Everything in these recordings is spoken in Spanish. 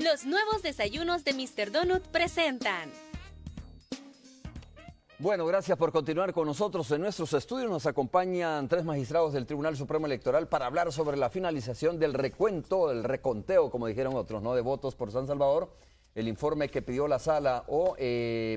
Los nuevos desayunos de Mr. Donut presentan. Bueno, gracias por continuar con nosotros. En nuestros estudios nos acompañan 3 magistrados del Tribunal Supremo Electoral para hablar sobre la finalización del recuento, el reconteo, como dijeron otros, ¿no?, de votos por San Salvador, el informe que pidió la Sala o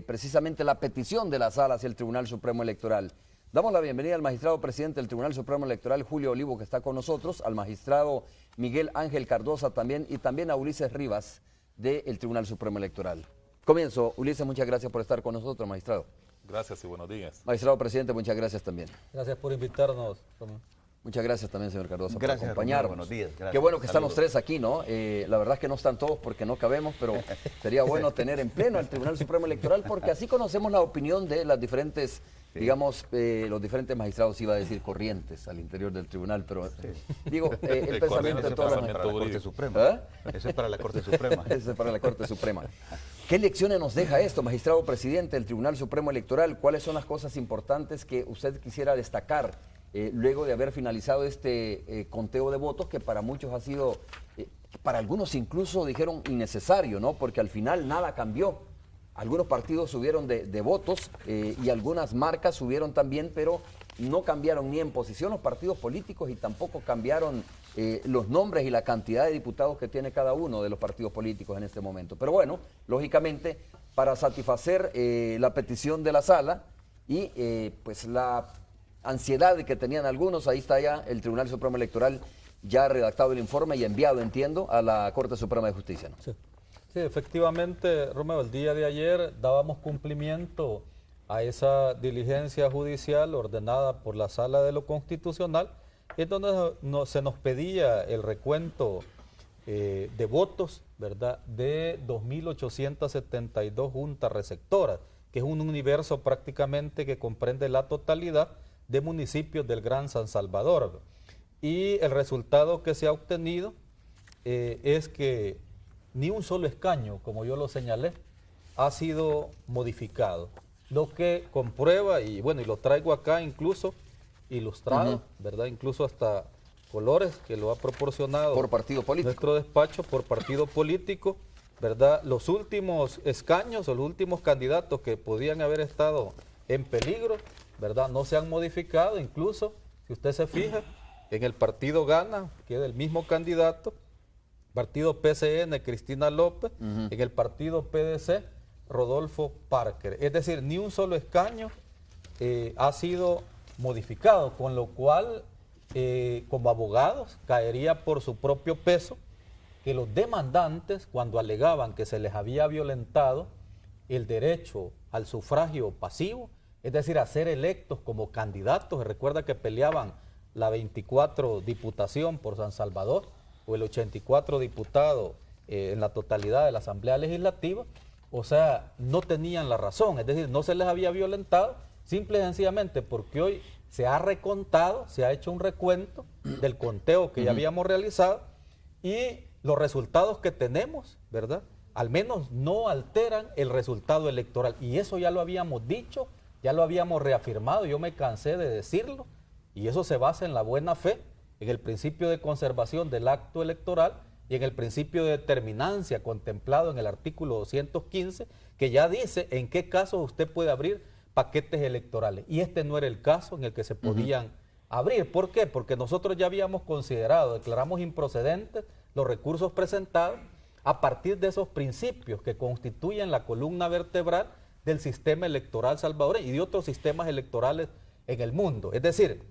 precisamente la petición de la Sala hacia el Tribunal Supremo Electoral. Damos la bienvenida al magistrado presidente del Tribunal Supremo Electoral, Julio Olivo, que está con nosotros, al magistrado Miguel Ángel Cardosa también, y también a Ulises Rivas del Tribunal Supremo Electoral. Comienzo. Ulises, muchas gracias por estar con nosotros, magistrado. Gracias y buenos días. Magistrado presidente, muchas gracias también. Gracias por invitarnos. Muchas gracias también, señor Cardosa, gracias, por acompañarnos. Buenos días. Gracias. Qué bueno que están los 3 aquí, ¿no? La verdad es que no están todos porque no cabemos, pero sería bueno tener en pleno al Tribunal Supremo Electoral porque así conocemos la opinión de las diferentes, digamos, los diferentes magistrados, iba a decir corrientes al interior del tribunal, pero digo, el pensamiento de toda la Corte Suprema. Eso es para la Corte Suprema. Eso es para la Corte Suprema. ¿Qué lecciones nos deja esto, magistrado presidente del Tribunal Supremo Electoral? ¿Cuáles son las cosas importantes que usted quisiera destacar luego de haber finalizado este conteo de votos que para muchos ha sido, para algunos incluso dijeron innecesario, ¿no? Porque al final nada cambió. Algunos partidos subieron de votos y algunas marcas subieron también, pero no cambiaron ni en posición los partidos políticos y tampoco cambiaron los nombres y la cantidad de diputados que tiene cada uno de los partidos políticos en este momento. Pero bueno, lógicamente, para satisfacer la petición de la Sala y pues la ansiedad que tenían algunos, ahí está ya el Tribunal Supremo Electoral ya ha redactado el informe y enviado, entiendo, a la Corte Suprema de Justicia, ¿no? Sí, efectivamente, Romeo, el día de ayer dábamos cumplimiento a esa diligencia judicial ordenada por la Sala de lo Constitucional, en donde se nos pedía el recuento de votos, ¿verdad?, de 2.872 juntas receptoras, que es un universo prácticamente que comprende la totalidad de municipios del Gran San Salvador. Y el resultado que se ha obtenido es que ni un solo escaño, como yo lo señalé, ha sido modificado. Lo que comprueba, y bueno, y lo traigo acá incluso ilustrado, ¿verdad? Incluso hasta colores que lo ha proporcionado por partido político, nuestro despacho, por partido político, ¿verdad? Los últimos escaños o los últimos candidatos que podían haber estado en peligro, ¿verdad?, no se han modificado. Incluso, si usted se fija, en el partido Gana, que es el mismo candidato, partido PCN, Cristina López, en el partido PDC, Rodolfo Parker. Es decir, ni un solo escaño ha sido modificado, con lo cual, como abogados, caería por su propio peso que los demandantes, cuando alegaban que se les había violentado el derecho al sufragio pasivo, es decir, a ser electos como candidatos, recuerda que peleaban la 24 diputación por San Salvador, o el 84 diputado en la totalidad de la Asamblea Legislativa, o sea, no tenían la razón, es decir, no se les había violentado, simple y sencillamente porque hoy se ha recontado, se ha hecho un recuento del conteo que ya habíamos realizado y los resultados que tenemos, ¿verdad?, al menos no alteran el resultado electoral, y eso ya lo habíamos dicho, ya lo habíamos reafirmado, yo me cansé de decirlo, y eso se basa en la buena fe, en el principio de conservación del acto electoral y en el principio de determinancia contemplado en el artículo 215, que ya dice en qué casos usted puede abrir paquetes electorales. Y este no era el caso en el que se podían abrir. ¿Por qué? Porque nosotros ya habíamos considerado, declaramos improcedentes los recursos presentados a partir de esos principios que constituyen la columna vertebral del sistema electoral salvadoreño y de otros sistemas electorales en el mundo. Es decir,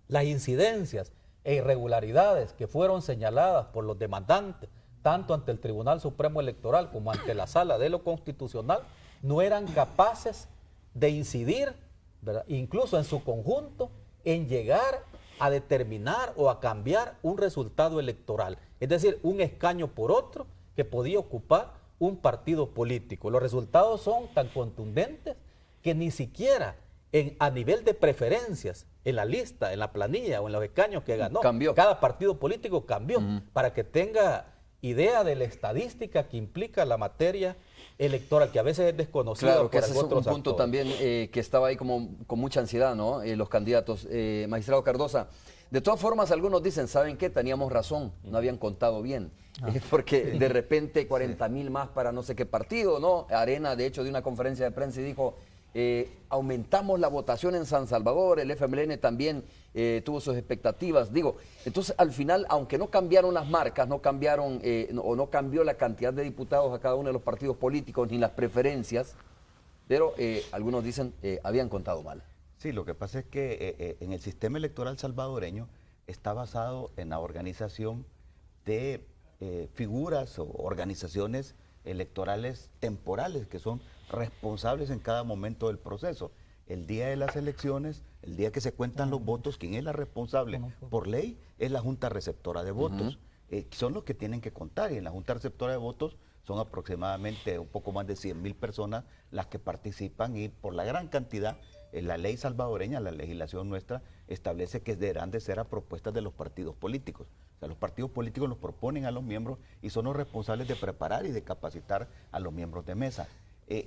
las incidencias e irregularidades que fueron señaladas por los demandantes, tanto ante el Tribunal Supremo Electoral como ante la Sala de lo Constitucional, no eran capaces de incidir, ¿verdad?, incluso en su conjunto, en llegar a determinar o a cambiar un resultado electoral. Es decir, un escaño por otro que podía ocupar un partido político. Los resultados son tan contundentes que ni siquiera a nivel de preferencias, en la lista, en la planilla o en los escaños que ganó, cambió. Cada partido político cambió, para que tenga idea de la estadística que implica la materia electoral, que a veces es desconocida. Claro, que por ese es un otros punto actores también que estaba ahí como con mucha ansiedad, ¿no? Los candidatos. Magistrado Cardosa, De todas formas, algunos dicen, ¿saben qué? Teníamos razón, no habían contado bien. Porque de repente 40,000 más para no sé qué partido, ¿no? Arena, de hecho, dio una conferencia de prensa y dijo, aumentamos la votación en San Salvador, el FMLN también tuvo sus expectativas. Digo, entonces al final, aunque no cambiaron las marcas, no cambiaron o no cambió la cantidad de diputados a cada uno de los partidos políticos ni las preferencias, pero algunos dicen, habían contado mal. Sí, lo que pasa es que en el sistema electoral salvadoreño está basado en la organización de figuras o organizaciones electorales temporales que son responsables en cada momento del proceso. El día de las elecciones, el día que se cuentan los votos, quien es la responsable por ley es la Junta Receptora de Votos. Son los que tienen que contar, y en la Junta Receptora de Votos son aproximadamente un poco más de 100,000 personas las que participan, y por la gran cantidad, la ley salvadoreña, la legislación nuestra, establece que deberán de ser a propuestas de los partidos políticos. O sea, los partidos políticos los proponen a los miembros y son los responsables de preparar y de capacitar a los miembros de mesa.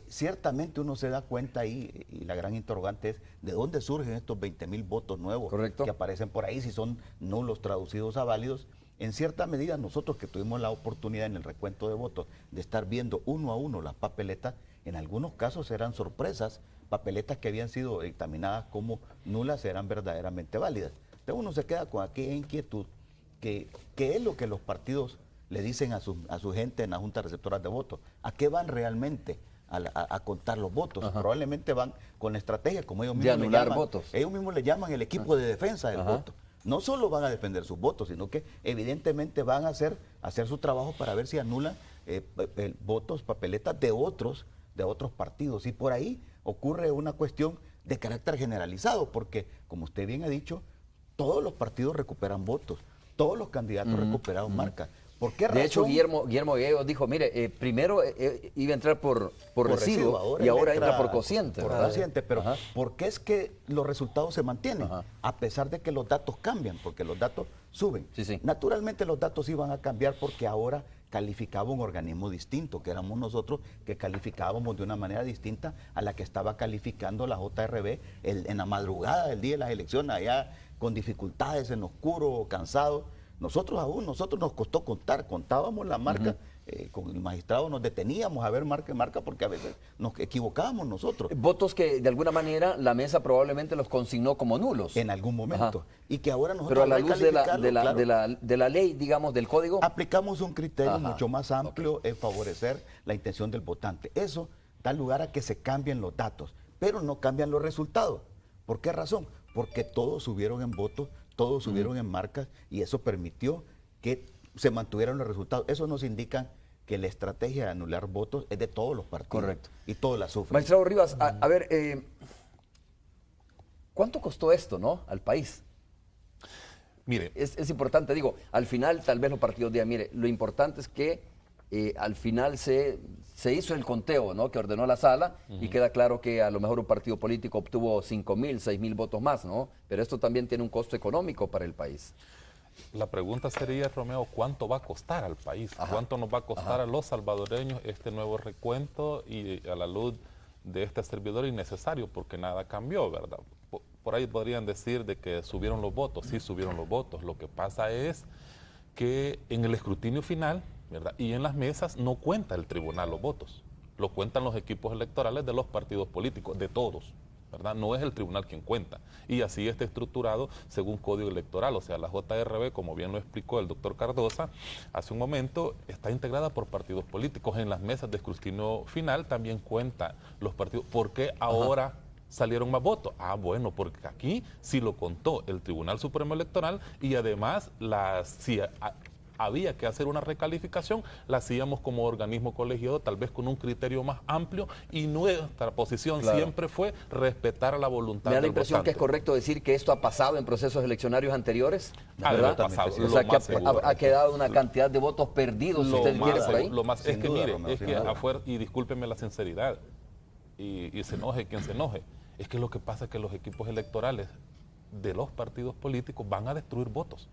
Ciertamente uno se da cuenta ahí, y la gran interrogante es de dónde surgen estos 20,000 votos nuevos. Correcto. Que aparecen por ahí, si son nulos traducidos a válidos. En cierta medida, nosotros que tuvimos la oportunidad en el recuento de votos de estar viendo uno a uno las papeletas, en algunos casos eran sorpresas, papeletas que habían sido dictaminadas como nulas eran verdaderamente válidas. Entonces uno se queda con aquella inquietud, que es lo que los partidos le dicen a su gente en las juntas receptoras de votos. ¿A qué van realmente a contar los votos? Probablemente van con la estrategia, como ellos mismos le llaman. Votos. Ellos mismos le llaman el equipo de defensa del voto. No solo van a defender sus votos, sino que evidentemente van a hacer su trabajo para ver si anulan votos, papeletas de otros partidos. Y por ahí ocurre una cuestión de carácter generalizado, porque, como usted bien ha dicho, todos los partidos recuperan votos, todos los candidatos recuperaron marcas. ¿Por qué razón? De hecho, Guillermo Gallegos dijo, mire, primero iba a entrar por residuo y ahora entra por cociente. Por cociente, pero ¿por qué es que los resultados se mantienen? A pesar de que los datos cambian, porque los datos suben. Naturalmente los datos iban a cambiar porque ahora calificaba un organismo distinto, que éramos nosotros, que calificábamos de una manera distinta a la que estaba calificando la JRB en la madrugada del día de las elecciones, allá con dificultades, en oscuro, cansados. Nosotros nos costó contábamos la marca, con el magistrado nos deteníamos a ver marca porque a veces nos equivocábamos nosotros. Votos que de alguna manera la mesa probablemente los consignó como nulos. En algún momento. Y que ahora nosotros... Pero a la luz de la ley, digamos, del código... Aplicamos un criterio mucho más amplio en favorecer la intención del votante. Eso da lugar a que se cambien los datos, pero no cambian los resultados. ¿Por qué razón? Porque todos subieron en votos, todos subieron en marcas, y eso permitió que se mantuvieran los resultados. Eso nos indica que la estrategia de anular votos es de todos los partidos. Correcto. Y todos la sufren. Magistrado Rivas, a ver, ¿cuánto costó esto, al país? Mire. Es importante, digo, al final tal vez los partidos digan, mire, lo importante es que al final se hizo el conteo, que ordenó la sala, y queda claro que a lo mejor un partido político obtuvo 5,000, 6,000 votos más, pero esto también tiene un costo económico para el país. La pregunta sería, Romeo, ¿cuánto va a costar al país? ¿Cuánto nos va a costar a los salvadoreños este nuevo recuento, y a la luz de este servidor innecesario, porque nada cambió, ¿verdad? Por ahí podrían decir de que subieron los votos. Sí, subieron los votos. Lo que pasa es que en el escrutinio final, ¿verdad?, y en las mesas no cuenta el tribunal los votos, lo cuentan los equipos electorales de los partidos políticos, de todos, ¿verdad? No es el tribunal quien cuenta, y así está estructurado según código electoral. O sea, la JRB, como bien lo explicó el doctor Cardosa hace un momento, está integrada por partidos políticos. En las mesas de escrutinio final también cuentan los partidos. ¿Por qué ahora salieron más votos? Bueno, porque aquí sí lo contó el Tribunal Supremo Electoral, y además si había que hacer una recalificación, la hacíamos como organismo colegiado, tal vez con un criterio más amplio, y nuestra posición siempre fue respetar la voluntad del votante. ¿Me da la impresión que es correcto decir que esto ha pasado en procesos eleccionarios anteriores? ¿Verdad? Pasado, o sea, que ha quedado una cantidad de votos perdidos, si usted quiere, por ahí. Lo más es que, mire, es que afuera, y discúlpeme la sinceridad, y se enoje quien se enoje, es que lo que pasa es que los equipos electorales de los partidos políticos van a destruir votos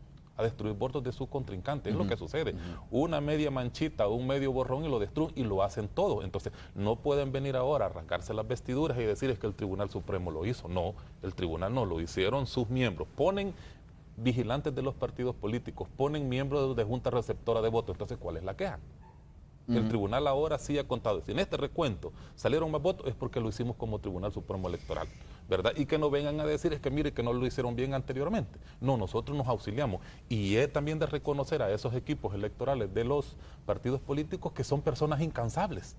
de sus contrincantes. Es lo que sucede. Una media manchita o un medio borrón y lo destruyen, y lo hacen todo. Entonces, no pueden venir ahora a arrancarse las vestiduras y decir es que el Tribunal Supremo lo hizo. No, el tribunal no, lo hicieron sus miembros. Ponen vigilantes de los partidos políticos ponen miembros de junta receptora de votos, entonces ¿cuál es la queja? El tribunal ahora sí ha contado, si en este recuento salieron más votos es porque lo hicimos como Tribunal Supremo Electoral, ¿verdad? Y que no vengan a decir es que mire que no lo hicieron bien anteriormente. No, nosotros nos auxiliamos y es también de reconocer a esos equipos electorales de los partidos políticos que son personas incansables.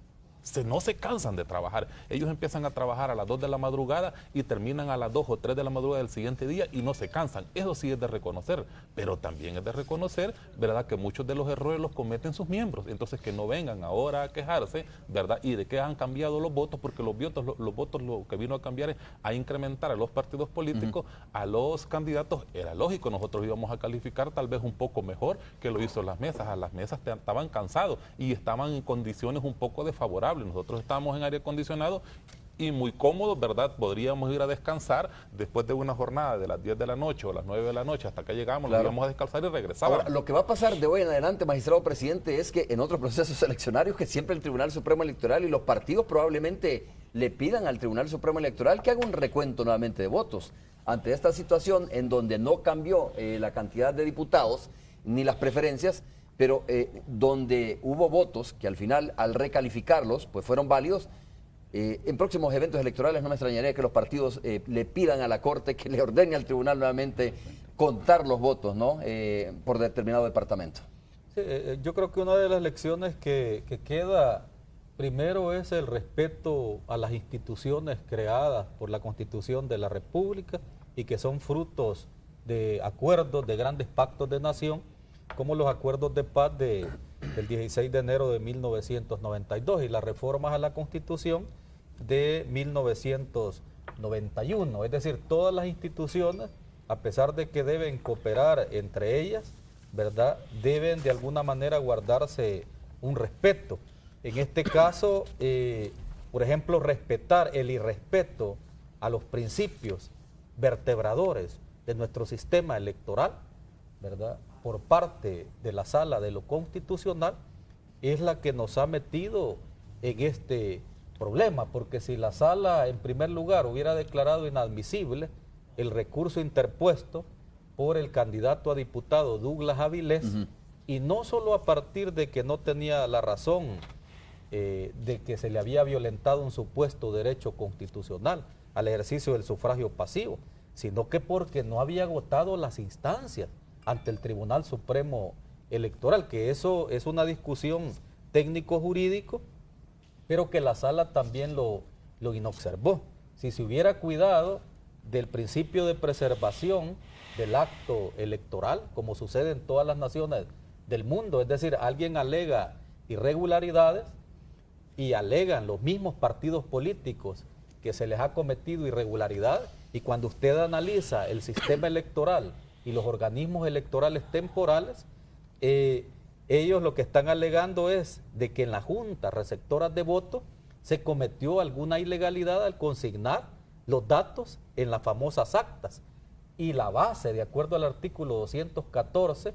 No se cansan de trabajar. Ellos empiezan a trabajar a las 2 de la madrugada y terminan a las 2 o 3 de la madrugada del siguiente día y no se cansan. Eso sí es de reconocer, pero también es de reconocer, ¿verdad?, que muchos de los errores los cometen sus miembros. Entonces que no vengan ahora a quejarse, ¿verdad?, y de que han cambiado los votos, porque los votos lo que vino a cambiar es a incrementar a los partidos políticos, a los candidatos. Era lógico, nosotros íbamos a calificar tal vez un poco mejor que lo hizo las mesas. A las mesas estaban cansados y estaban en condiciones un poco desfavorables. Nosotros estábamos en aire acondicionado y muy cómodos, ¿verdad? Podríamos ir a descansar después de una jornada de las 10 de la noche o las 9 de la noche hasta que llegamos, claro, nos íbamos a descansar y regresábamos. Ahora, lo que va a pasar de hoy en adelante, magistrado presidente, es que en otros procesos eleccionarios que siempre el Tribunal Supremo Electoral y los partidos probablemente le pidan al Tribunal Supremo Electoral que haga un recuento nuevamente de votos. Ante esta situación en donde no cambió la cantidad de diputados ni las preferencias, pero donde hubo votos que al final, al recalificarlos, pues fueron válidos, en próximos eventos electorales no me extrañaría que los partidos le pidan a la Corte que le ordene al tribunal nuevamente contar los votos, ¿no?, por determinado departamento. Sí, yo creo que una de las lecciones que queda primero es el respeto a las instituciones creadas por la Constitución de la República y que son frutos de acuerdos, de grandes pactos de nación, como los acuerdos de paz del 16 de enero de 1992 y las reformas a la Constitución de 1991. Es decir, todas las instituciones, a pesar de que deben cooperar entre ellas, ¿verdad?, deben de alguna manera guardarse un respeto. En este caso, por ejemplo, respetar el irrespeto a los principios vertebradores de nuestro sistema electoral, ¿verdad?, por parte de la Sala de lo Constitucional, es la que nos ha metido en este problema, porque si la Sala en primer lugar hubiera declarado inadmisible el recurso interpuesto por el candidato a diputado Douglas Avilés, y no solo a partir de que no tenía la razón de que se le había violentado un supuesto derecho constitucional al ejercicio del sufragio pasivo, sino que porque no había agotado las instancias ante el Tribunal Supremo Electoral, que eso es una discusión técnico-jurídico, pero que la Sala también lo inobservó. Si se hubiera cuidado del principio de preservación del acto electoral, como sucede en todas las naciones del mundo, es decir, alguien alega irregularidades y alegan los mismos partidos políticos que se les ha cometido irregularidades, y cuando usted analiza el sistema electoral y los organismos electorales temporales, ellos lo que están alegando es de que en la Junta Receptora de Votos se cometió alguna ilegalidad al consignar los datos en las famosas actas, y la base, de acuerdo al artículo 214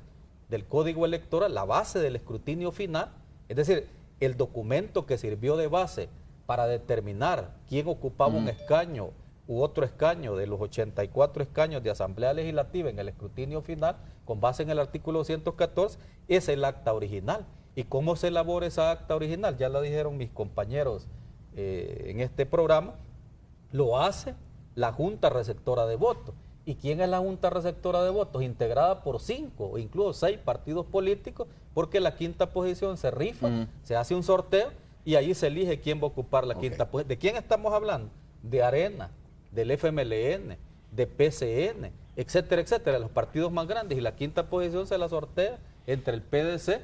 del Código Electoral, la base del escrutinio final, es decir, el documento que sirvió de base para determinar quién ocupaba un escaño u otro escaño de los 84 escaños de Asamblea Legislativa en el escrutinio final, con base en el artículo 214, es el acta original. ¿Y cómo se elabora esa acta original? Ya lo dijeron mis compañeros en este programa, lo hace la Junta Receptora de Votos. ¿Y quién es la Junta Receptora de Votos? Integrada por 5 o incluso 6 partidos políticos, porque la quinta posición se rifa, se hace un sorteo y ahí se elige quién va a ocupar la quinta posición. ¿De quién estamos hablando? De Arena, del FMLN, de PCN, etcétera, etcétera, los partidos más grandes, y la quinta posición se la sortea entre el PDC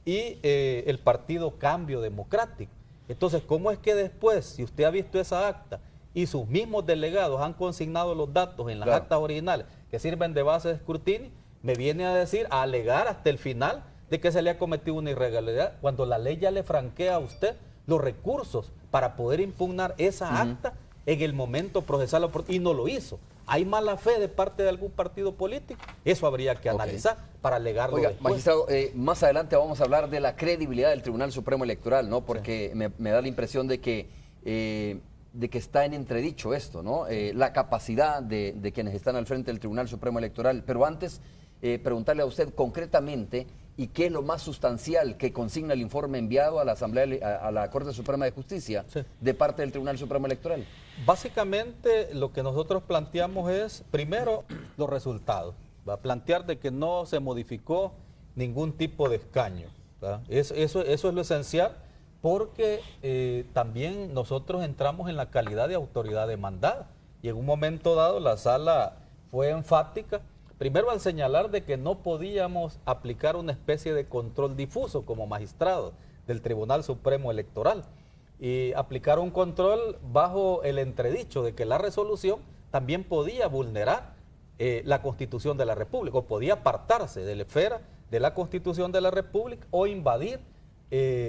y el Partido Cambio Democrático. Entonces, ¿cómo es que después, si usted ha visto esa acta y sus mismos delegados han consignado los datos en las actas originales que sirven de base de escrutinio, me viene a decir, a alegar hasta el final de que se le ha cometido una irregularidad, cuando la ley ya le franquea a usted los recursos para poder impugnar esa acta en el momento procesal, y no lo hizo? ¿Hay mala fe de parte de algún partido político? Eso habría que analizar para alegarlo. Oiga, después. magistrado, más adelante vamos a hablar de la credibilidad del Tribunal Supremo Electoral, ¿no? Porque me da la impresión de que de que está en entredicho esto, ¿no? La capacidad de quienes están al frente del Tribunal Supremo Electoral. Pero antes, preguntarle a usted concretamente, ¿y qué es lo más sustancial que consigna el informe enviado a la Asamblea, a la Corte Suprema de Justicia, sí, de parte del Tribunal Supremo Electoral? Básicamente lo que nosotros planteamos es, primero, los resultados. Va a plantear de que no se modificó ningún tipo de escaño. Eso es lo esencial, porque también nosotros entramos en la calidad de autoridad demandada. Y en un momento dado la sala fue enfática, primero al señalar de que no podíamos aplicar una especie de control difuso como magistrados del Tribunal Supremo Electoral, y aplicar un control bajo el entredicho de que la resolución también podía vulnerar la Constitución de la República, o podía apartarse de la esfera de la Constitución de la República, o invadir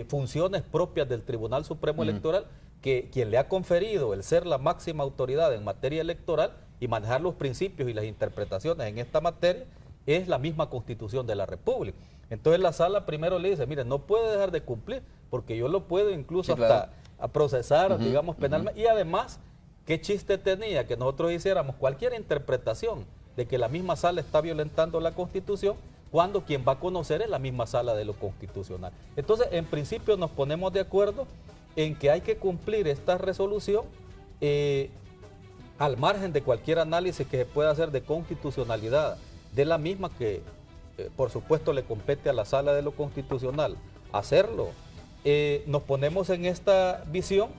funciones propias del Tribunal Supremo Electoral, que quien le ha conferido el ser la máxima autoridad en materia electoral y manejar los principios y las interpretaciones en esta materia es la misma Constitución de la República. Entonces la sala primero le dice, mire, no puede dejar de cumplir, porque yo lo puedo incluso hasta a procesar, digamos, penalmente. Y además, ¿qué chiste tenía que nosotros hiciéramos cualquier interpretación de que la misma sala está violentando la Constitución, cuando quien va a conocer es la misma sala de lo constitucional? Entonces, en principio nos ponemos de acuerdo en que hay que cumplir esta resolución al margen de cualquier análisis que se pueda hacer de constitucionalidad de la misma, que por supuesto le compete a la sala de lo constitucional hacerlo. Nos ponemos en esta visión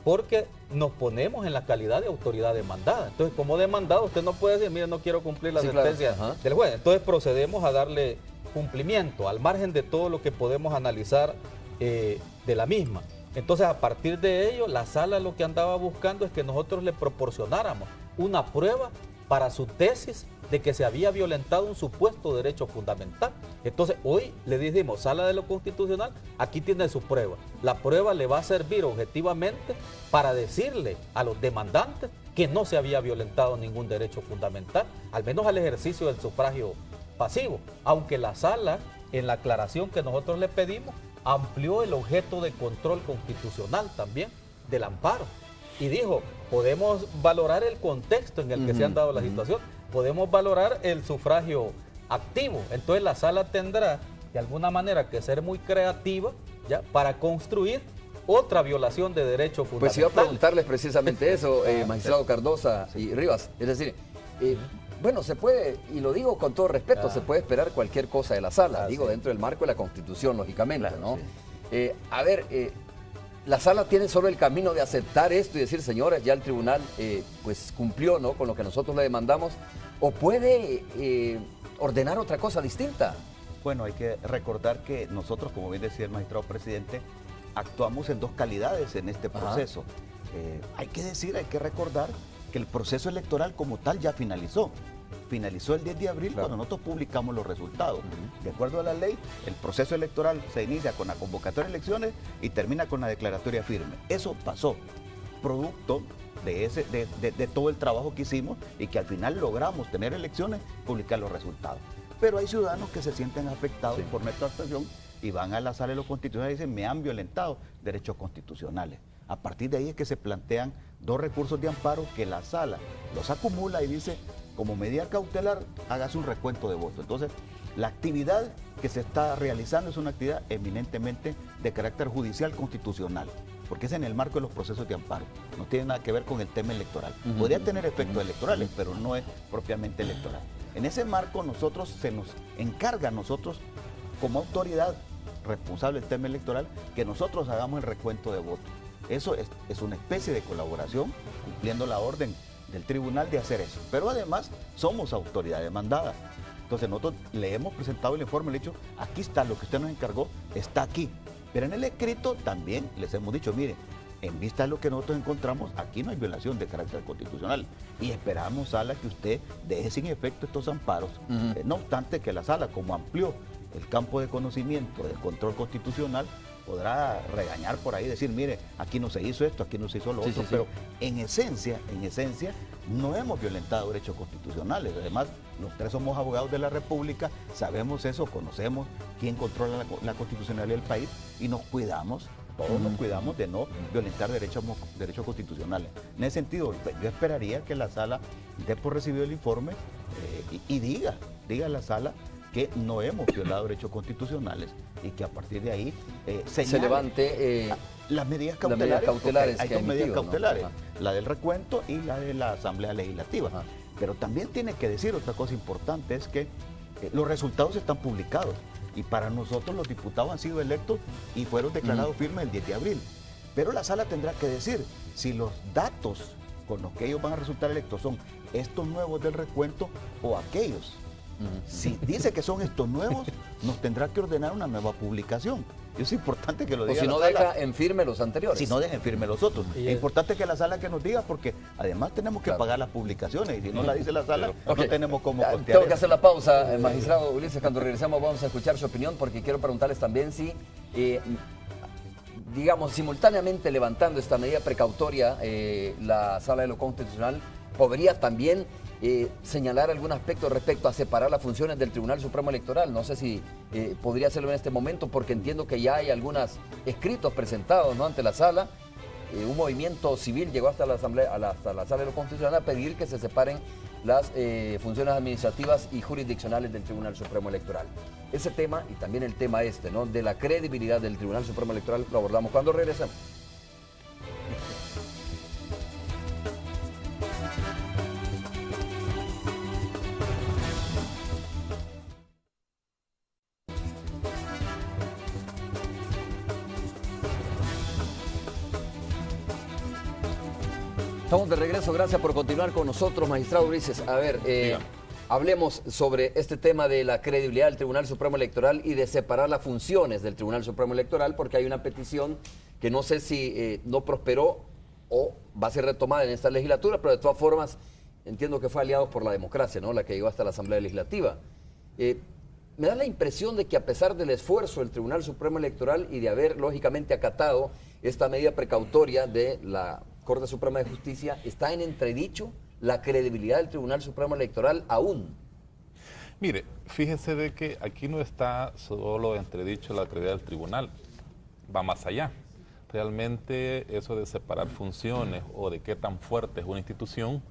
porque nos ponemos en la calidad de autoridad demandada. Entonces, como demandado, usted no puede decir, mire, no quiero cumplir la sentencia del juez. Entonces procedemos a darle cumplimiento, al margen de todo lo que podemos analizar de la misma. Entonces, a partir de ello, la sala lo que andaba buscando es que nosotros le proporcionáramos una prueba para su tesis de que se había violentado un supuesto derecho fundamental. Entonces, hoy le dijimos, sala de lo constitucional, aquí tiene su prueba. La prueba le va a servir objetivamente para decirle a los demandantes que no se había violentado ningún derecho fundamental, al menos al ejercicio del sufragio pasivo, aunque la sala, en la aclaración que nosotros le pedimos, amplió el objeto de control constitucional también del amparo. Y dijo, podemos valorar el contexto en el que se han dado la situación, podemos valorar el sufragio activo. Entonces la sala tendrá de alguna manera que ser muy creativa, ¿ya?, para construir otra violación de derecho fundamental. Pues iba a preguntarles precisamente eso, magistrado Cardosa y Rivas. Es decir, bueno, se puede, y lo digo con todo respeto, se puede esperar cualquier cosa de la sala, digo, dentro del marco de la Constitución, lógicamente, ¿no? La sala tiene solo el camino de aceptar esto y decir, señores, ya el tribunal pues cumplió, ¿no?, con lo que nosotros le demandamos, o puede ordenar otra cosa distinta. Bueno, hay que recordar que nosotros, como bien decía el magistrado presidente, actuamos en dos calidades en este proceso. Hay que recordar que el proceso electoral como tal ya finalizó. Finalizó el 10 de abril cuando nosotros publicamos los resultados. De acuerdo a la ley, el proceso electoral se inicia con la convocatoria de elecciones y termina con la declaratoria firme. Eso pasó, producto de todo el trabajo que hicimos y que al final logramos tener elecciones, publicar los resultados. Pero hay ciudadanos que se sienten afectados por nuestra actuación y van a la sala de los constitucionales y dicen, me han violentado derechos constitucionales. A partir de ahí es que se plantean dos recursos de amparo que la sala los acumula y dice, como medida cautelar, hágase un recuento de votos. Entonces, la actividad que se está realizando es una actividad eminentemente de carácter judicial constitucional, porque es en el marco de los procesos de amparo. No tiene nada que ver con el tema electoral. Podría tener efectos electorales, pero no es propiamente electoral. En ese marco, se nos encarga a nosotros, como autoridad responsable del tema electoral, que nosotros hagamos el recuento de votos. Eso es una especie de colaboración, cumpliendo la orden del tribunal de hacer eso. Pero además, somos autoridad demandada. Entonces nosotros le hemos presentado el informe, le hemos dicho, aquí está lo que usted nos encargó, está aquí. Pero en el escrito también les hemos dicho, mire, en vista de lo que nosotros encontramos, aquí no hay violación de carácter constitucional. Y esperamos, sala, que usted deje sin efecto estos amparos. No obstante que la sala, como amplió el campo de conocimiento del control constitucional, podrá regañar por ahí, decir, mire, aquí no se hizo esto, aquí no se hizo lo otro, pero en esencia, no hemos violentado derechos constitucionales. Además, los tres somos abogados de la República, sabemos eso, conocemos quién controla la constitucionalidad del país y nos cuidamos, todos nos cuidamos de no violentar derechos constitucionales. En ese sentido, yo esperaría que la sala dé por recibido el informe y diga a la sala que no hemos violado derechos constitucionales y que a partir de ahí se levante las medidas cautelares. Hay dos medidas cautelares, ¿no? La del recuento y la de la Asamblea Legislativa. Ajá. Pero también tiene que decir otra cosa importante, es que los resultados están publicados y para nosotros los diputados han sido electos y fueron declarados firmes el 10 de abril. Pero la sala tendrá que decir si los datos con los que ellos van a resultar electos son estos nuevos del recuento o aquellos. Si dice que son estos nuevos, nos tendrá que ordenar una nueva publicación. Y es importante que lo diga. O si no, deja en firme los anteriores. Si no, deja en firme los otros. Es importante que la sala que nos diga, porque además tenemos que pagar las publicaciones. Y si no la dice la sala, no tenemos cómo costear. Tengo que hacer la pausa, magistrado Ulises. Cuando regresemos vamos a escuchar su opinión, porque quiero preguntarles también si, digamos, simultáneamente levantando esta medida precautoria, la Sala de lo Constitucional podría también señalar algún aspecto respecto a separar las funciones del Tribunal Supremo Electoral. No sé si podría hacerlo en este momento, porque entiendo que ya hay algunos escritos presentados, ¿no?, ante la sala. Un movimiento civil llegó hasta la Asamblea, hasta la Sala de lo Constitucional a pedir que se separen las funciones administrativas y jurisdiccionales del Tribunal Supremo Electoral. Ese tema y también el tema ¿no?, de la credibilidad del Tribunal Supremo Electoral lo abordamos cuando regresemos. Estamos de regreso, gracias por continuar con nosotros, magistrado Ulises. A ver, hablemos sobre este tema de la credibilidad del Tribunal Supremo Electoral y de separar las funciones del Tribunal Supremo Electoral, porque hay una petición que no sé si no prosperó o va a ser retomada en esta legislatura, pero de todas formas entiendo que fue Aliados por la Democracia, ¿no?, la que llegó hasta la Asamblea Legislativa. Me da la impresión de que a pesar del esfuerzo del Tribunal Supremo Electoral y de haber lógicamente acatado esta medida precautoria de la Corte Suprema de Justicia, está en entredicho la credibilidad del Tribunal Supremo Electoral aún. Mire, fíjese de que aquí no está solo entredicho la credibilidad del tribunal, va más allá. Realmente eso de separar funciones o de qué tan fuerte es una institución,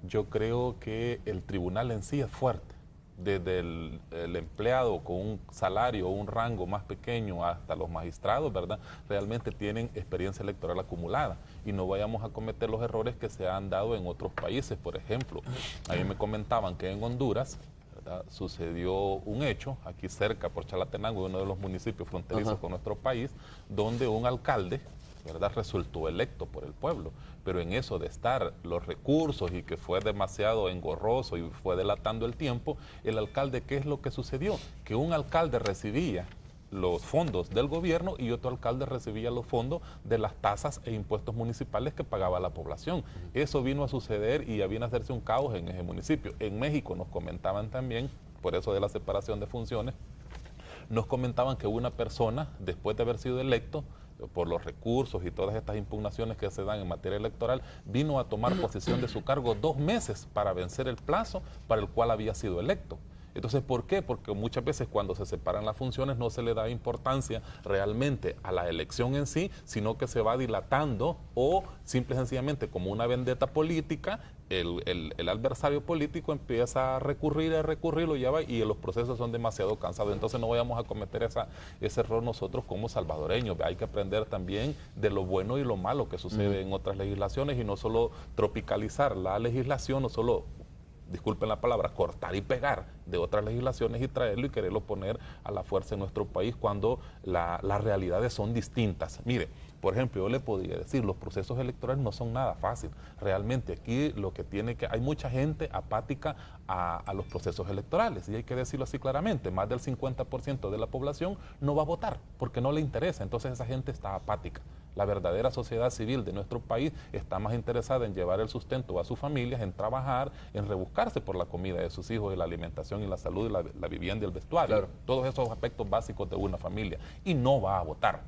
yo creo que el tribunal en sí es fuerte. Desde el empleado con un salario o un rango más pequeño hasta los magistrados, ¿verdad?, realmente tienen experiencia electoral acumulada y no vayamos a cometer los errores que se han dado en otros países. Por ejemplo, a mí me comentaban que en Honduras, ¿verdad?, sucedió un hecho aquí cerca por Chalatenango, uno de los municipios fronterizos con nuestro país, donde un alcalde, ¿verdad?, resultó electo por el pueblo, pero en eso de estar los recursos y que fue demasiado engorroso y fue delatando el tiempo, el alcalde, ¿qué es lo que sucedió? Que un alcalde recibía los fondos del gobierno y otro alcalde recibía los fondos de las tasas e impuestos municipales que pagaba la población. Eso vino a suceder y vino a hacerse un caos en ese municipio. En México nos comentaban también, por eso de la separación de funciones, nos comentaban que una persona, después de haber sido electo, por los recursos y todas estas impugnaciones que se dan en materia electoral, vino a tomar posesión de su cargo 2 meses para vencer el plazo para el cual había sido electo. Entonces, ¿por qué? Porque muchas veces cuando se separan las funciones no se le da importancia realmente a la elección en sí, sino que se va dilatando o simple y sencillamente como una vendetta política, el adversario político empieza a recurrir, lo lleva y los procesos son demasiado cansados. Entonces no vayamos a cometer ese error nosotros como salvadoreños. Hay que aprender también de lo bueno y lo malo que sucede en otras legislaciones y no solo tropicalizar la legislación, no solo, disculpen la palabra, cortar y pegar de otras legislaciones y traerlo y quererlo poner a la fuerza en nuestro país cuando las realidades son distintas. Mire, por ejemplo, yo le podría decir, los procesos electorales no son nada fácil. Realmente aquí hay mucha gente apática a los procesos electorales y hay que decirlo así claramente, más del 50% de la población no va a votar porque no le interesa, entonces esa gente está apática. La verdadera sociedad civil de nuestro país está más interesada en llevar el sustento a sus familias, en trabajar, en rebuscarse por la comida de sus hijos, de la alimentación y la salud, y la vivienda y el vestuario. Claro. Todos esos aspectos básicos de una familia. Y no va a votar.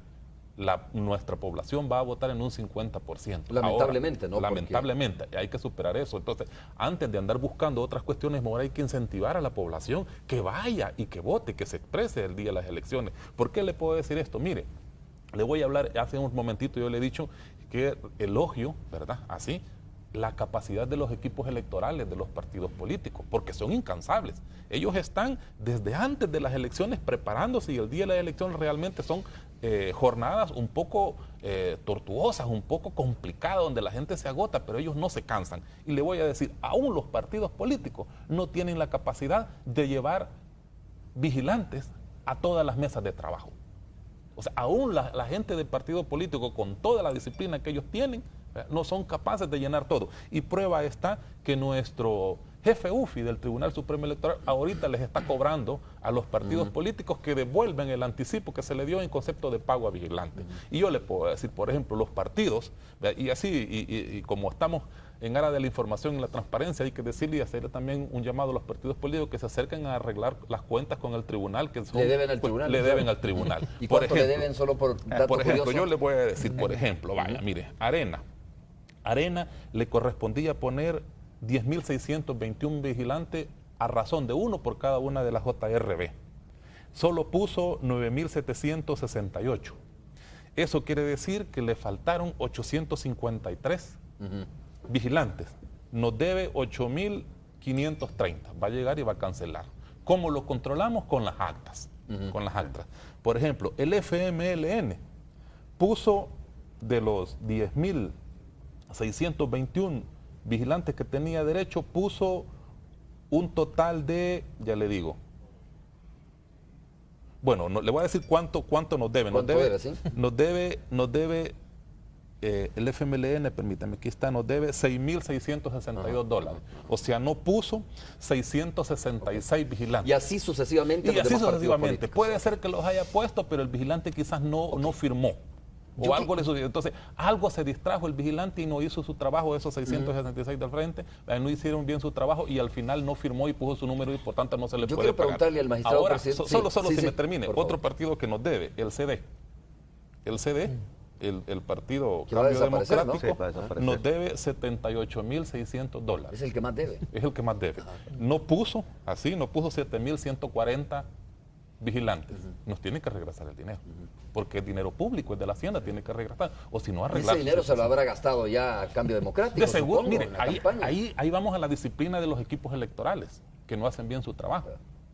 nuestra población va a votar en un 50%. Lamentablemente, ahora, ¿no? Lamentablemente, hay que superar eso. Entonces, antes de andar buscando otras cuestiones, mejor hay que incentivar a la población que vaya y que vote, que se exprese el día de las elecciones. ¿Por qué le puedo decir esto? Mire, le voy a hablar, hace un momentito yo le he dicho que elogio, ¿verdad? Así, la capacidad de los equipos electorales de los partidos políticos, porque son incansables. Ellos están desde antes de las elecciones preparándose y el día de la elección realmente son jornadas un poco tortuosas, un poco complicadas, donde la gente se agota, pero ellos no se cansan. Y le voy a decir, aún los partidos políticos no tienen la capacidad de llevar vigilantes a todas las mesas de trabajo. O sea, aún la gente del partido político, con toda la disciplina que ellos tienen, no son capaces de llenar todo. Y prueba está que nuestro jefe UFI del Tribunal Supremo Electoral ahorita les está cobrando a los partidos políticos que devuelven el anticipo que se le dio en concepto de pago a vigilantes. Y yo le puedo decir, por ejemplo, los partidos, y así, y como estamos en aras de la información y la transparencia, hay que decirle y hacerle también un llamado a los partidos políticos que se acerquen a arreglar las cuentas con el tribunal. Que son, le deben al tribunal. Le deben al tribunal. ¿Y cuánto le deben solo por dato por ejemplo, curioso? yo le voy a decir, por ejemplo, vaya, mire, Arena le correspondía poner 10.621 vigilantes a razón de uno por cada una de las JRB. Solo puso 9.768. Eso quiere decir que le faltaron 853 vigilantes. Nos debe 8.530. Va a llegar y va a cancelar. ¿Cómo lo controlamos? Con las actas. Con las actas. Por ejemplo, el FMLN puso de los 10.621 vigilantes que tenía derecho, puso un total de, ya le digo, bueno, le voy a decir cuánto nos debe. Nos debe el FMLN, permítame, aquí está, nos debe $6.662. O sea, no puso 666 vigilantes. Y así sucesivamente. Y así sucesivamente. Puede ser que los haya puesto, pero el vigilante quizás no firmó. O algo le sucedió. Entonces, algo se distrajo el vigilante y no hizo su trabajo de esos 666 del frente, no hicieron bien su trabajo y al final no firmó y puso su número y por tanto no se le puede pagar. Yo quiero preguntarle al magistrado ahora, presidente. Solo si me termine, otro partido que nos debe, el CD. El CD, el Partido Cambio Democrático, ¿no? Nos debe $78.600. Es el que más debe. Es el que más debe. No puso 7.140 vigilantes. Nos tiene que regresar el dinero. Porque el dinero público es de la Hacienda, tiene que regresar. O si no, arreglar. Ese dinero se lo habrá gastado ya a Cambio Democrático. De seguro, supongo, mire, ahí vamos a la disciplina de los equipos electorales, que no hacen bien su trabajo.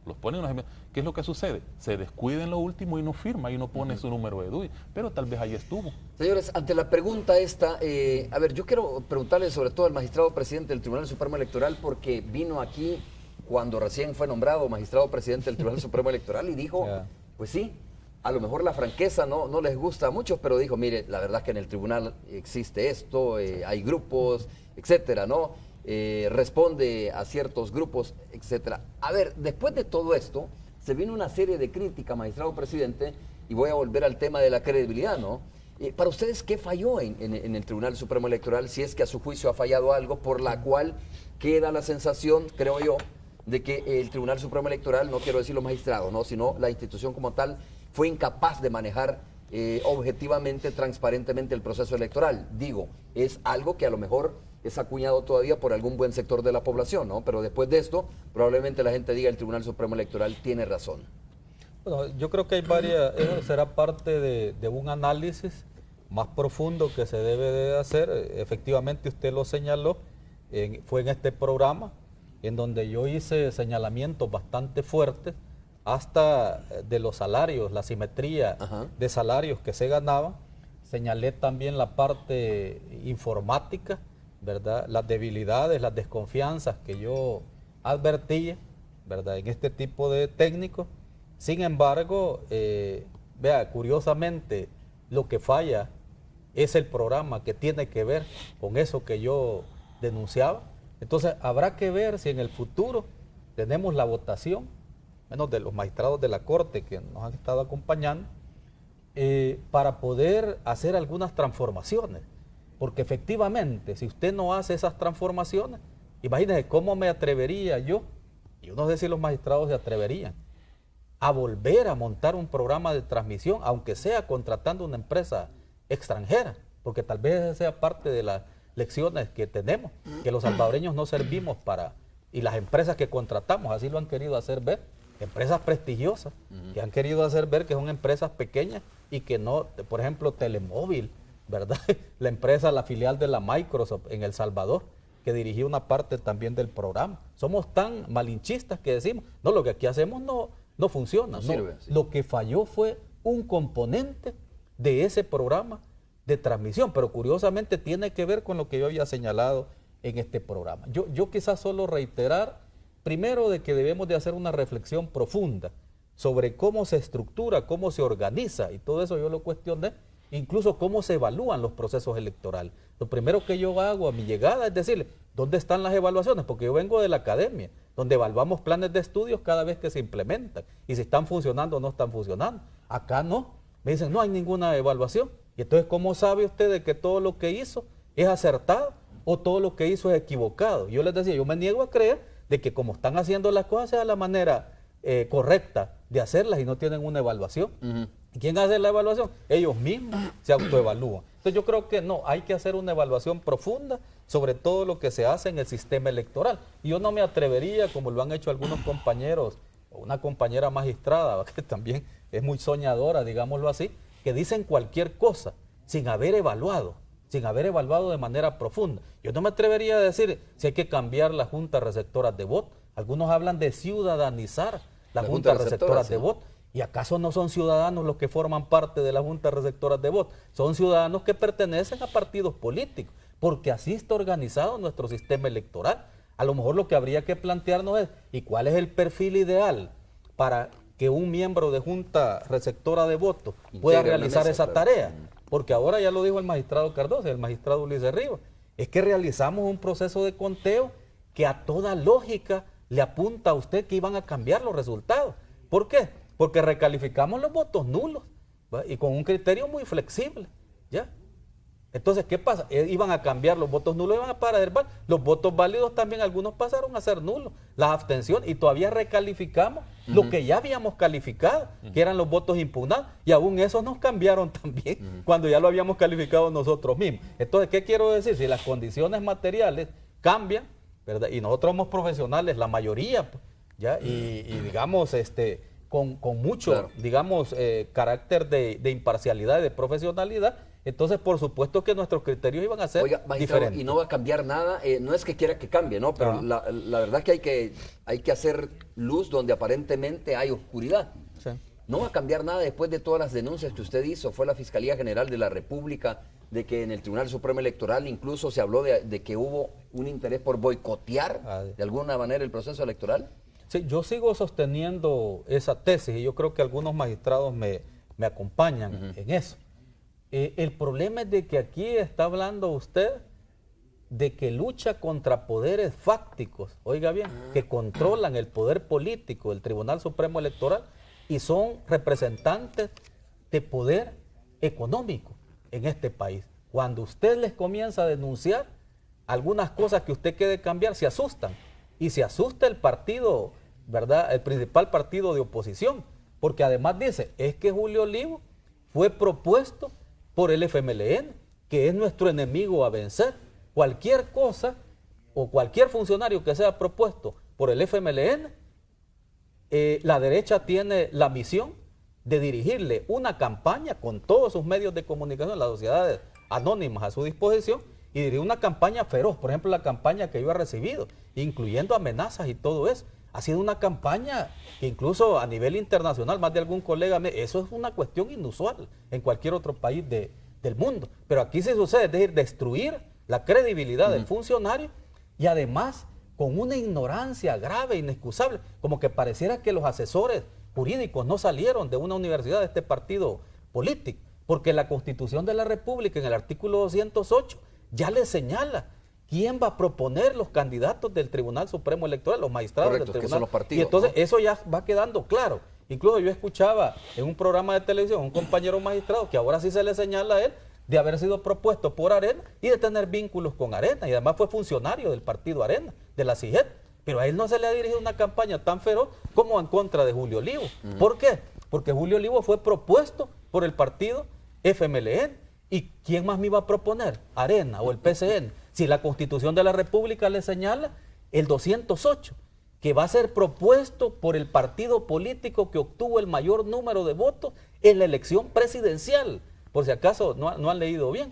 Los ponen, ¿qué es lo que sucede? Se descuida en lo último y no firma y no pone su número de DUI. Pero tal vez ahí estuvo. Señores, ante la pregunta esta, a ver, yo quiero preguntarle sobre todo al magistrado presidente del Tribunal Supremo Electoral, porque vino aquí cuando recién fue nombrado magistrado presidente del Tribunal Supremo Electoral y dijo, pues sí, a lo mejor la franqueza no les gusta a muchos, pero dijo, mire, la verdad es que en el tribunal existe esto, hay grupos, etcétera, ¿no? Responde a ciertos grupos, etcétera. A ver, después de todo esto, se vino una serie de críticas, magistrado presidente, y voy a volver al tema de la credibilidad, ¿no? Para ustedes, ¿qué falló en el Tribunal Supremo Electoral, si es que a su juicio ha fallado algo por la cual queda la sensación, creo yo, de que el Tribunal Supremo Electoral, no quiero decir los magistrados, ¿no?, sino la institución como tal, fue incapaz de manejar objetivamente, transparentemente el proceso electoral? Digo, es algo que a lo mejor es acuñado todavía por algún buen sector de la población, ¿no? Pero después de esto, probablemente la gente diga el Tribunal Supremo Electoral tiene razón. Bueno, yo creo que hay varias, eso será parte de un análisis más profundo que se debe de hacer. Efectivamente, usted lo señaló, fue en este programa en donde yo hice señalamientos bastante fuertes hasta de los salarios, la simetría de salarios que se ganaban. Señalé también la parte informática, ¿verdad?, las debilidades, las desconfianzas que yo advertía, ¿verdad?, en este tipo de técnicos. Sin embargo, vea, curiosamente, lo que falla es el programa que tiene que ver con eso que yo denunciaba. Entonces, habrá que ver si en el futuro tenemos la votación, menos de los magistrados de la Corte que nos han estado acompañando, para poder hacer algunas transformaciones. Porque efectivamente, si usted no hace esas transformaciones, imagínese cómo me atrevería yo, y yo no sé si los magistrados se atreverían, a volver a montar un programa de transmisión, aunque sea contratando una empresa extranjera, porque tal vez esa sea parte de las lecciones que tenemos, que los salvadoreños no servimos para, y las empresas que contratamos así lo han querido hacer ver, empresas prestigiosas, que han querido hacer ver que son empresas pequeñas y que no, por ejemplo, Telemóvil, ¿verdad? La empresa, la filial de la Microsoft en El Salvador, que dirigía una parte también del programa. Somos tan malinchistas que decimos, no, lo que aquí hacemos no funciona. No sirve, sí. Lo que falló fue un componente de ese programa de transmisión, pero curiosamente tiene que ver con lo que yo había señalado en este programa. Yo quizás solo reiterar, primero, de que debemos de hacer una reflexión profunda sobre cómo se estructura, cómo se organiza, y todo eso yo lo cuestioné, incluso cómo se evalúan los procesos electorales. Lo primero que yo hago a mi llegada es decirle, ¿dónde están las evaluaciones? Porque yo vengo de la academia, donde evaluamos planes de estudios cada vez que se implementan, y si están funcionando o no están funcionando. Acá no, me dicen, no hay ninguna evaluación. Y entonces, ¿cómo sabe usted de que todo lo que hizo es acertado o todo lo que hizo es equivocado? Yo les decía, yo me niego a creer de que como están haciendo las cosas sea la manera correcta de hacerlas y no tienen una evaluación. ¿Y quién hace la evaluación? Ellos mismos se autoevalúan. Entonces yo creo que no, hay que hacer una evaluación profunda sobre todo lo que se hace en el sistema electoral. Y yo no me atrevería, como lo han hecho algunos compañeros, o una compañera magistrada, que también es muy soñadora, digámoslo así, que dicen cualquier cosa sin haber evaluado de manera profunda. Yo no me atrevería a decir si hay que cambiar las juntas receptoras de voto. Algunos hablan de ciudadanizar las juntas receptoras de voto. ¿Y acaso no son ciudadanos los que forman parte de las juntas receptoras de voto? Son ciudadanos que pertenecen a partidos políticos, porque así está organizado nuestro sistema electoral. A lo mejor lo que habría que plantearnos es, ¿y cuál es el perfil ideal para que un miembro de junta receptora de votos pueda realizar esa tarea? Porque ahora ya lo dijo el magistrado Cardoso y el magistrado Ulises Rivas, es que realizamos un proceso de conteo que a toda lógica le apunta a usted que iban a cambiar los resultados. ¿Por qué? Porque recalificamos los votos nulos, ¿va? Y con un criterio muy flexible, ¿ya? Entonces, ¿qué pasa? Iban a cambiar los votos nulos, iban a parar, los votos válidos también, algunos pasaron a ser nulos, las abstenciones, y todavía recalificamos lo que ya habíamos calificado, que eran los votos impugnados, y aún esos nos cambiaron también, cuando ya lo habíamos calificado nosotros mismos. Entonces, ¿qué quiero decir? Si las condiciones materiales cambian, ¿verdad? Y nosotros somos profesionales, la mayoría, pues, ¿ya? Y digamos, con mucho, claro, digamos, carácter de imparcialidad y de profesionalidad, entonces por supuesto que nuestros criterios iban a ser diferentes. Y no va a cambiar nada, no es que quiera que cambie, ¿no? Pero la verdad que hay que hacer luz donde aparentemente hay oscuridad. Sí. No va a cambiar nada después de todas las denuncias que usted hizo. Fue la Fiscalía General de la República, de que en el Tribunal Supremo Electoral incluso se habló de que hubo un interés por boicotear de alguna manera el proceso electoral. Sí, yo sigo sosteniendo esa tesis y yo creo que algunos magistrados me acompañan en eso. El problema es de que aquí está hablando usted de que lucha contra poderes fácticos, oiga bien, que controlan el poder político del Tribunal Supremo Electoral y son representantes de poder económico en este país. Cuando usted les comienza a denunciar algunas cosas que usted quiere cambiar, se asustan. Y se asusta el partido, ¿verdad? El principal partido de oposición, porque además dice, es que Julio Olivo fue propuesto por el FMLN, que es nuestro enemigo a vencer. Cualquier cosa o cualquier funcionario que sea propuesto por el FMLN, la derecha tiene la misión de dirigirle una campaña con todos sus medios de comunicación, las sociedades anónimas a su disposición, y dirigir una campaña feroz. Por ejemplo, la campaña que yo he recibido, incluyendo amenazas y todo eso, ha sido una campaña que incluso a nivel internacional, más de algún colega, eso es una cuestión inusual en cualquier otro país del mundo. Pero aquí se sucede, es decir, destruir la credibilidad del funcionario y además con una ignorancia grave, inexcusable, como que pareciera que los asesores jurídicos no salieron de una universidad de este partido político, porque la Constitución de la República en el artículo 208 ya le señala quién va a proponer los candidatos del Tribunal Supremo Electoral, los magistrados del Tribunal. Que son los partidos, y entonces eso ya va quedando claro. Incluso yo escuchaba en un programa de televisión un compañero magistrado que ahora sí se le señala a él de haber sido propuesto por Arena y de tener vínculos con Arena, y además fue funcionario del partido Arena, de la CIGET. pero a él no se le ha dirigido una campaña tan feroz como en contra de Julio Olivo. ¿Por qué? Porque Julio Olivo fue propuesto por el partido FMLN. ¿Y quién más me iba a proponer? Arena o el PCN. Si la Constitución de la República le señala el 208, que va a ser propuesto por el partido político que obtuvo el mayor número de votos en la elección presidencial. Por si acaso no han leído bien.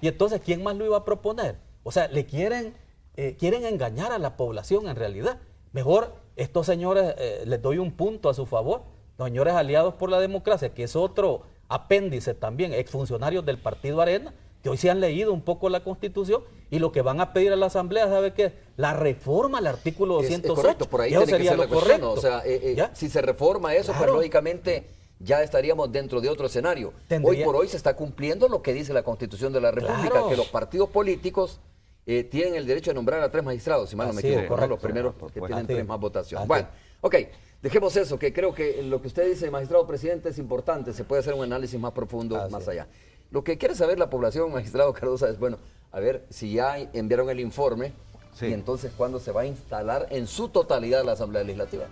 Y entonces, ¿quién más lo iba a proponer? O sea, le quieren engañar a la población en realidad. Mejor, estos señores, les doy un punto a su favor, los señores Aliados por la Democracia, que es otro apéndice también, exfuncionarios del Partido Arena, que hoy se han leído un poco la Constitución y lo que van a pedir a la Asamblea, ¿sabe qué? La reforma al artículo 208. Es correcto, por ahí eso tiene que sería ser la lo cuestión, correcto. ¿no? O sea, si se reforma eso, Claro. pues lógicamente ya estaríamos dentro de otro escenario. Hoy por hoy se está cumpliendo lo que dice la Constitución de la República, Claro. que los partidos políticos tienen el derecho de nombrar a 3 magistrados, si mal no me Así es, equivoco, ¿no? correcto. Los primeros Por que supuesto. tienen Así 3 es. más votación. Así Bueno, es. ok, dejemos eso, que creo que lo que usted dice, magistrado presidente, es importante, se puede hacer un análisis más profundo, Así más es. allá. Lo que quiere saber la población, magistrado Cardosa, es, bueno, a ver si ya enviaron el informe Sí. y entonces cuándo se va a instalar en su totalidad la Asamblea Legislativa.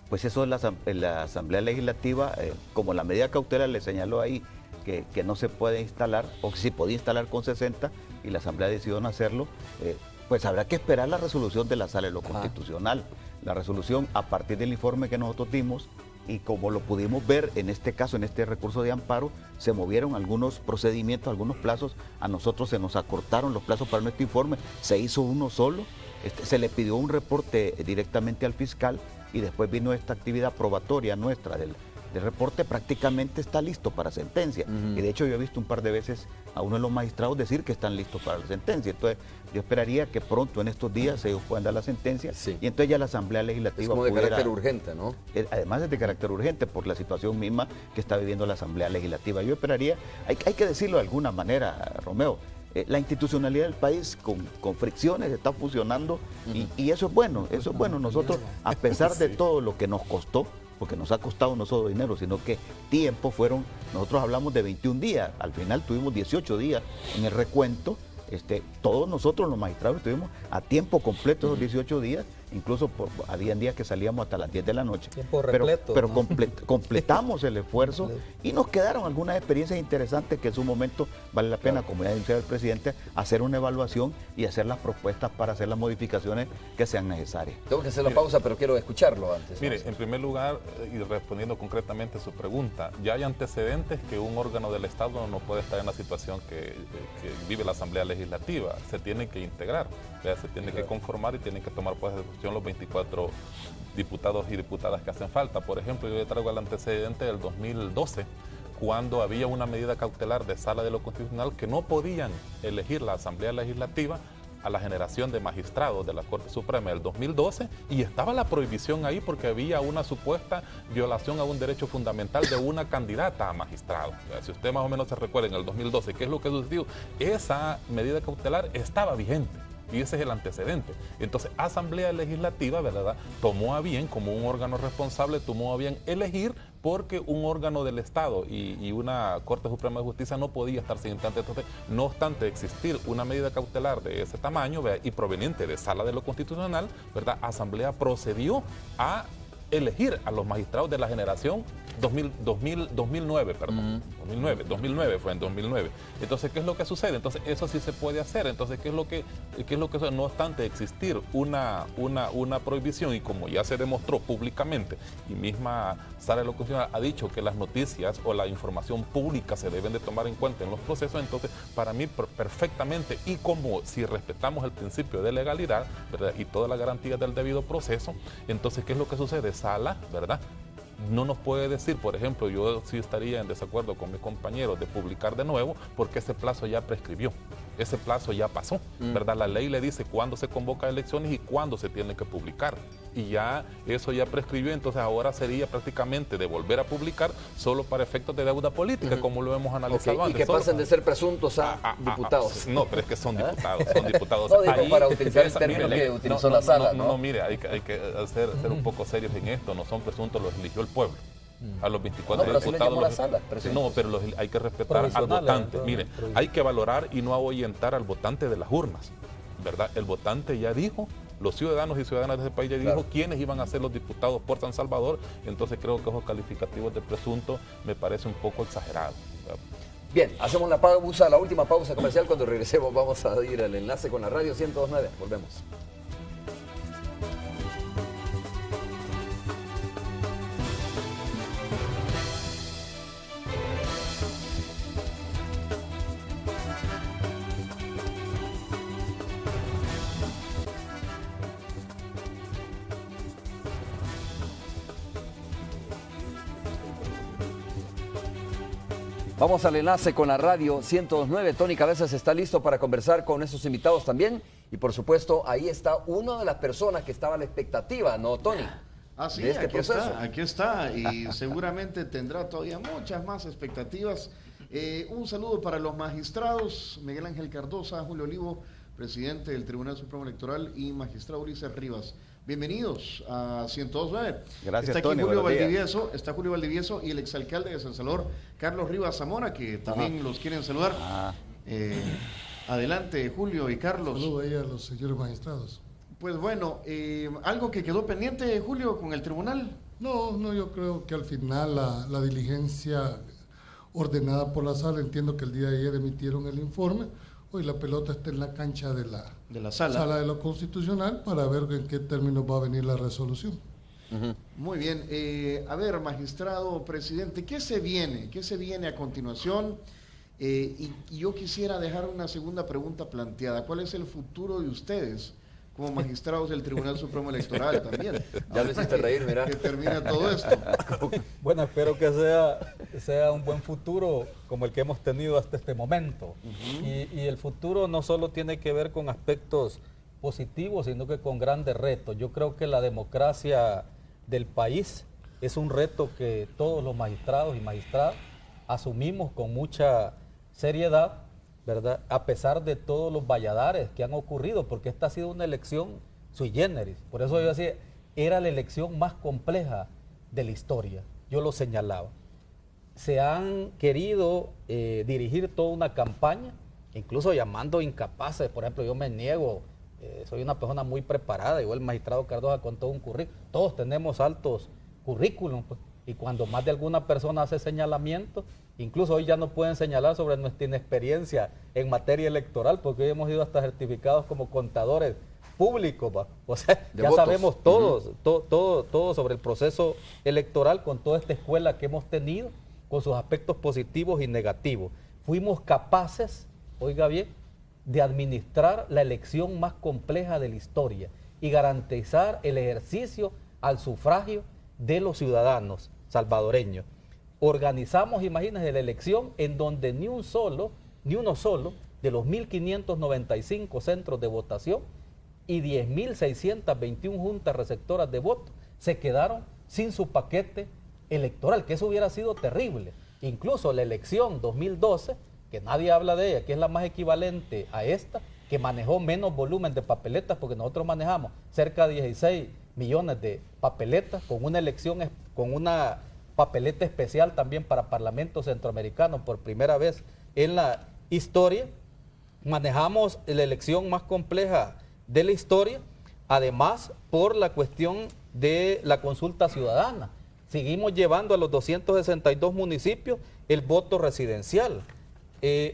Pues eso es la Asamblea Legislativa, como la medida cautelar le señaló ahí que no se puede instalar, o que sí podía instalar con 60 y la Asamblea decidió no hacerlo, pues habrá que esperar la resolución de la Sala de lo Constitucional. La resolución a partir del informe que nosotros dimos y como lo pudimos ver en este caso, en este recurso de amparo, se movieron algunos procedimientos, algunos plazos, a nosotros se nos acortaron los plazos para nuestro informe, se hizo uno solo, se le pidió un reporte directamente al fiscal y después vino esta actividad probatoria nuestra del reporte, prácticamente está listo para sentencia. Y de hecho yo he visto un par de veces a uno de los magistrados decir que están listos para la sentencia. Entonces yo esperaría que pronto en estos días ellos puedan dar la sentencia y entonces ya la Asamblea Legislativa Es como de pudiera, carácter urgente, ¿no? además es de carácter urgente por la situación misma que está viviendo la Asamblea Legislativa. Yo esperaría, hay que decirlo de alguna manera, Romeo, la institucionalidad del país con fricciones está funcionando y eso es bueno, eso es bueno. Nosotros, a pesar de todo lo que nos costó, porque nos ha costado no solo dinero, sino que tiempo nosotros hablamos de 21 días, al final tuvimos 18 días en el recuento, todos nosotros los magistrados estuvimos a tiempo completo esos 18 días, incluso habían días que salíamos hasta las 10 de la noche. Tiempo repleto, pero ¿no? completamos el esfuerzo y nos quedaron algunas experiencias interesantes que en su momento vale la pena, como ya decía el presidente, hacer una evaluación y hacer las propuestas para hacer las modificaciones que sean necesarias. Tengo que hacer la pausa, pero quiero escucharlo antes. Mire, en primer lugar, y respondiendo concretamente a su pregunta, ya hay antecedentes que un órgano del Estado no puede estar en la situación que vive la Asamblea Legislativa. Se tiene que integrar, se tiene que conformar y tienen que tomar pues los 24 diputados y diputadas que hacen falta. Por ejemplo, yo le traigo el antecedente del 2012, cuando había una medida cautelar de Sala de lo Constitucional que no podían elegir la Asamblea Legislativa a la generación de magistrados de la Corte Suprema del 2012 y estaba la prohibición ahí porque había una supuesta violación a un derecho fundamental de una candidata a magistrado. O sea, si usted más o menos se recuerda en el 2012, ¿qué es lo que sucedió? Esa medida cautelar estaba vigente. Y ese es el antecedente. Entonces, Asamblea Legislativa, ¿verdad?, tomó a bien, como un órgano responsable, tomó a bien elegir porque un órgano del Estado y una Corte Suprema de Justicia no podía estar sin instante. Entonces, no obstante existir una medida cautelar de ese tamaño, ¿verdad?, y proveniente de Sala de lo Constitucional, ¿verdad?, Asamblea procedió a elegir a los magistrados de la generación 2009, perdón, 2009 fue en 2009. Entonces, ¿qué es lo que sucede? Entonces, eso sí se puede hacer. Entonces, ¿qué es lo que sucede? No obstante existir una prohibición y como ya se demostró públicamente y misma Sala de lo Constitucional ha dicho que las noticias o la información pública se deben de tomar en cuenta en los procesos, entonces, para mí perfectamente y como si respetamos el principio de legalidad, ¿verdad?, y todas las garantías del debido proceso, entonces, ¿qué es lo que sucede? Sala, ¿verdad?, no nos puede decir, por ejemplo, yo sí estaría en desacuerdo con mis compañeros de publicar de nuevo porque ese plazo ya prescribió, ese plazo ya pasó, ¿verdad? La ley le dice cuándo se convoca elecciones y cuándo se tiene que publicar. Y ya eso ya prescribió, entonces ahora sería prácticamente de volver a publicar solo para efectos de deuda política, como lo hemos analizado antes. Y que pasen de ser presuntos a diputados. No, pero es que son diputados, son diputados. No, digo, para utilizar el término que utilizó la Sala, ¿no? No, mire, hay que ser un poco serios en esto, no son presuntos, los eligió el pueblo. A los 24 pero así le diputados. llamó la Sala, No, pero hay que respetar al votante. Mire, hay que valorar y no ahuyentar al votante de las urnas, ¿verdad? El votante ya dijo los ciudadanos y ciudadanas de ese país, ya dijo quiénes iban a ser los diputados por San Salvador, entonces creo que esos calificativos de presunto me parece un poco exagerado. Bien, hacemos la pausa, la última pausa comercial. Cuando regresemos vamos a ir al enlace con la radio 102.9. Volvemos. Vamos al enlace con la radio 102.9. Tony Cabezas está listo para conversar con esos invitados también. Y por supuesto, ahí está una de las personas que estaba a la expectativa, ¿no, Tony? Ah, sí, de este proceso. Aquí está, y seguramente tendrá todavía muchas más expectativas. Un saludo para los magistrados, Miguel Ángel Cardosa, Julio Olivo, presidente del Tribunal Supremo Electoral, y magistrado Ulises Rivas. Bienvenidos a 102.9. Gracias, está aquí Tony, está Julio Valdivieso y el exalcalde de San Salvador, Carlos Rivas Zamora, que también los quieren saludar. Adelante, Julio y Carlos. Saludo ahí a los señores magistrados. Pues bueno, ¿algo que quedó pendiente, Julio, con el tribunal? No, yo creo que al final la diligencia ordenada por la sala, entiendo que el día de ayer emitieron el informe. Hoy la pelota está en la cancha de la sala de lo constitucional para ver en qué términos va a venir la resolución. Muy bien. A ver, magistrado presidente, ¿qué se viene? ¿Qué se viene a continuación? Y yo quisiera dejar una segunda pregunta planteada. ¿Cuál es el futuro de ustedes como magistrados del Tribunal Supremo Electoral también? Ya lo hiciste reír, mira. Que termina todo esto. Bueno, espero que sea un buen futuro como el que hemos tenido hasta este momento. Y el futuro no solo tiene que ver con aspectos positivos, sino que con grandes retos. Yo creo que la democracia del país es un reto que todos los magistrados y magistradas asumimos con mucha seriedad, ¿verdad? A pesar de todos los valladares que han ocurrido, porque esta ha sido una elección sui generis. Por eso yo decía, era la elección más compleja de la historia. Yo lo señalaba. Se han querido dirigir toda una campaña, incluso llamando incapaces. Por ejemplo, yo me niego, soy una persona muy preparada, igual el magistrado Cardosa con todo un currículum. Todos tenemos altos currículums, pues, y cuando más de alguna persona hace señalamientos, incluso hoy ya no pueden señalar sobre nuestra inexperiencia en materia electoral, porque hoy hemos ido hasta certificados como contadores públicos, ¿va? O sea, ya sabemos todos, todo sobre el proceso electoral con toda esta escuela que hemos tenido, con sus aspectos positivos y negativos. Fuimos capaces, oiga bien, de administrar la elección más compleja de la historia y garantizar el ejercicio al sufragio de los ciudadanos salvadoreños. Organizamos, imagínense, la elección en donde ni uno solo de los 1.595 centros de votación y 10.621 juntas receptoras de votos se quedaron sin su paquete electoral, que eso hubiera sido terrible. Incluso la elección 2012, que nadie habla de ella, que es la más equivalente a esta, que manejó menos volumen de papeletas, porque nosotros manejamos cerca de 16 millones de papeletas, con una elección, con una papeleta especial también para Parlamento Centroamericano por primera vez en la historia. Manejamos la elección más compleja de la historia, además por la cuestión de la consulta ciudadana. Seguimos llevando a los 262 municipios el voto residencial.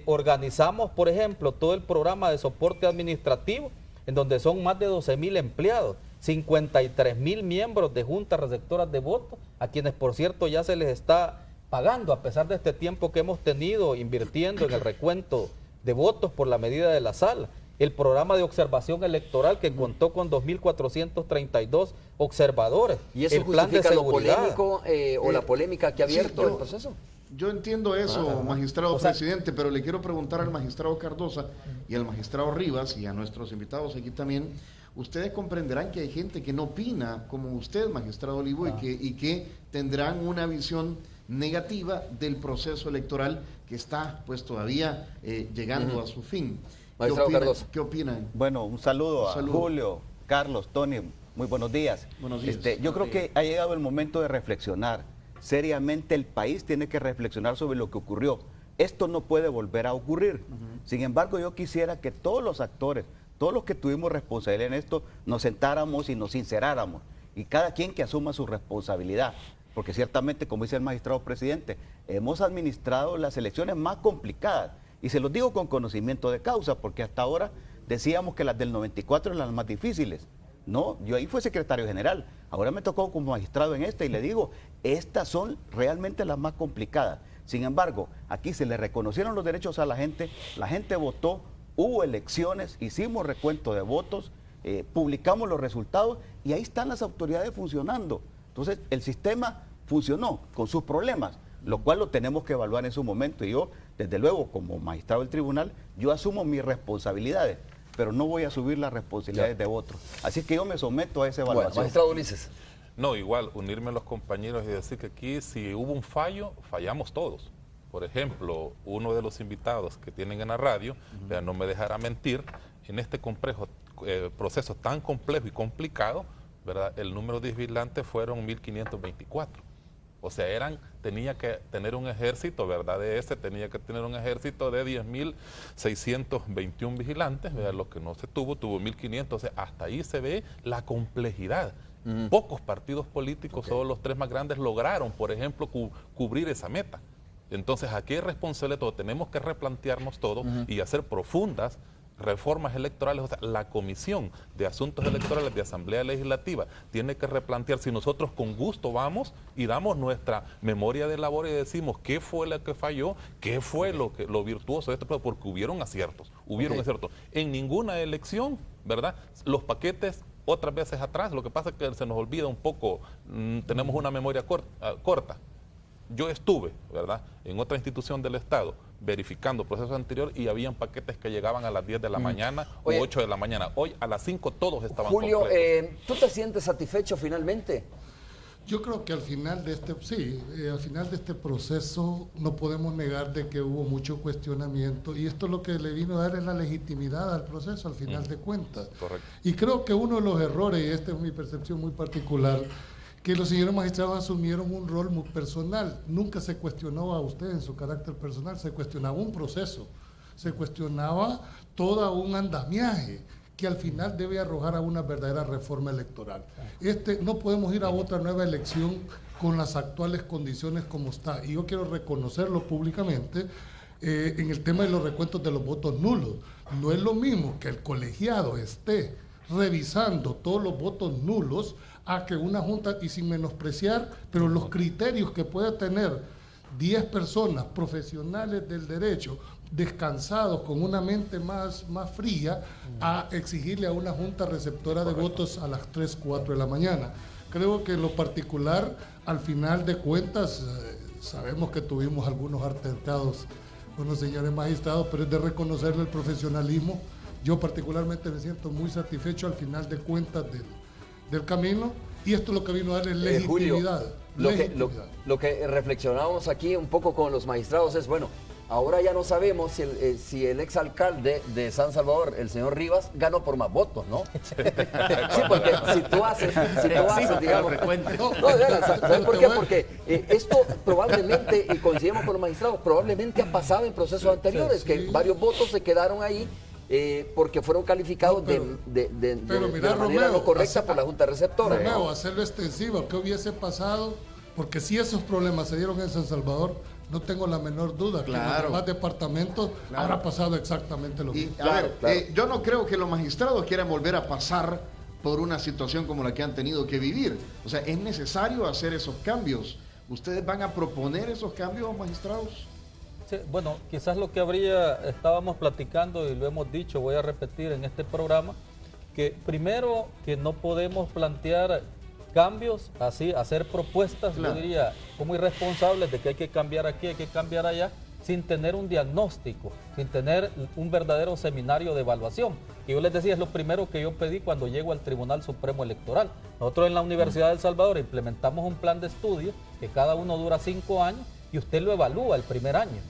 Organizamos, por ejemplo, todo el programa de soporte administrativo, en donde son más de 12.000 empleados, 53.000 miembros de juntas receptoras de votos, a quienes, por cierto, ya se les está pagando, a pesar de este tiempo que hemos tenido invirtiendo en el recuento de votos por la medida de la sala. El programa de observación electoral, que contó con 2.432 observadores. ¿Y eso el plan de justifica lo seguridad polémico o la polémica que ha abierto el proceso? Yo entiendo eso, magistrado presidente, pero le quiero preguntar al magistrado Cardosa y al magistrado Rivas y a nuestros invitados aquí también. Ustedes comprenderán que hay gente que no opina como usted, magistrado Olivo, y que tendrán una visión negativa del proceso electoral que está pues todavía llegando a su fin. Magistrado Cardosa. ¿Qué opinan? Bueno, un saludo a Julio, Carlos, Tony, muy buenos días. Buenos días. Yo creo que ha llegado el momento de reflexionar. Seriamente el país tiene que reflexionar sobre lo que ocurrió. Esto no puede volver a ocurrir. Sin embargo, yo quisiera que todos los actores, todos los que tuvimos responsabilidad en esto, nos sentáramos y nos sinceráramos, y cada quien que asuma su responsabilidad, porque ciertamente, como dice el magistrado presidente, hemos administrado las elecciones más complicadas, y se los digo con conocimiento de causa, porque hasta ahora decíamos que las del 94 eran las más difíciles. No, yo ahí fui secretario general, ahora me tocó como magistrado en esta y le digo, estas son realmente las más complicadas. Sin embargo, aquí se le reconocieron los derechos a la gente votó, hubo elecciones, hicimos recuento de votos, publicamos los resultados y ahí están las autoridades funcionando. Entonces, el sistema funcionó con sus problemas, lo cual lo tenemos que evaluar en su momento. Y yo, desde luego, como magistrado del tribunal, yo asumo mis responsabilidades, pero no voy a subir las responsabilidades de otros. Así que yo me someto a esa evaluación. Bueno, magistrado Ulises. No, igual, unirme a los compañeros y decir que aquí si hubo un fallo, fallamos todos. Por ejemplo, uno de los invitados que tienen en la radio, no me dejará mentir, en este complejo proceso tan complejo y complicado, ¿verdad? El número de vigilantes fueron 1.524. O sea, tenía que tener un ejército, ¿verdad? Tenía que tener un ejército de 10.621 vigilantes, ¿verdad? Lo que no se tuvo 1.500. O sea, hasta ahí se ve la complejidad. Pocos partidos políticos, solo los 3 más grandes, lograron, por ejemplo, cubrir esa meta. Entonces, aquí es responsable todo. Tenemos que replantearnos todo y hacer profundas reformas electorales. O sea, la Comisión de Asuntos Electorales de Asamblea Legislativa tiene que replantear si nosotros con gusto vamos y damos nuestra memoria de labor y decimos qué fue lo que falló, qué fue lo virtuoso de este proceso, porque hubieron aciertos, aciertos. En ninguna elección, ¿verdad? Los paquetes otras veces atrás, lo que pasa es que se nos olvida un poco, tenemos una memoria corta. Yo estuve, ¿verdad?, en otra institución del Estado verificando procesos anteriores y habían paquetes que llegaban a las 10 de la mañana o 8 de la mañana. Hoy a las 5 todos estaban completos. Julio, ¿tú te sientes satisfecho finalmente? Yo creo que al final de este proceso no podemos negar de que hubo mucho cuestionamiento y esto lo que le vino a dar es la legitimidad al proceso al final de cuentas. Correcto. Y creo que uno de los errores, y esta es mi percepción muy particular, que los señores magistrados asumieron un rol muy personal. Nunca se cuestionó a usted en su carácter personal, se cuestionaba un proceso, se cuestionaba todo un andamiaje que al final debe arrojar a una verdadera reforma electoral. No podemos ir a otra nueva elección con las actuales condiciones como está. Y yo quiero reconocerlo públicamente en el tema de los recuentos de los votos nulos. No es lo mismo que el colegiado esté revisando todos los votos nulos a que una junta, y sin menospreciar, pero los criterios que pueda tener 10 personas profesionales del derecho, descansados, con una mente más fría, a exigirle a una junta receptora de votos a las 3, 4 de la mañana. Creo que en lo particular, al final de cuentas, sabemos que tuvimos algunos altercados con los señores magistrados, pero es de reconocerle el profesionalismo. Yo particularmente me siento muy satisfecho al final de cuentas del camino, y esto es lo que vino a darle legitimidad. Julio, lo que reflexionamos aquí un poco con los magistrados es, bueno, ahora ya no sabemos si el exalcalde de San Salvador, el señor Rivas, ganó por más votos, ¿no? Sí, porque si tú haces digamos... ¿Sabes por qué? Porque esto probablemente, y coincidimos con los magistrados, probablemente ha pasado en procesos anteriores, que varios votos se quedaron ahí porque fueron calificados de manera Romeo, no correcta por la Junta Receptora. Romeo, hacerlo extensivo, ¿qué hubiese pasado? Porque si esos problemas se dieron en San Salvador, no tengo la menor duda que en los demás departamentos habrá pasado exactamente lo mismo. Yo no creo que los magistrados quieran volver a pasar por una situación como la que han tenido que vivir. O sea, es necesario hacer esos cambios. ¿Ustedes van a proponer esos cambios, magistrados? Sí, bueno, quizás lo que estábamos platicando y lo hemos dicho, voy a repetir en este programa, que primero que no podemos plantear cambios, así, hacer propuestas, yo diría, como irresponsables de que hay que cambiar aquí, hay que cambiar allá, sin tener un diagnóstico, sin tener un verdadero seminario de evaluación. Y yo les decía, es lo primero que yo pedí cuando llego al Tribunal Supremo Electoral. Nosotros en la Universidad de El Salvador implementamos un plan de estudio que cada uno dura 5 años y usted lo evalúa el primer año.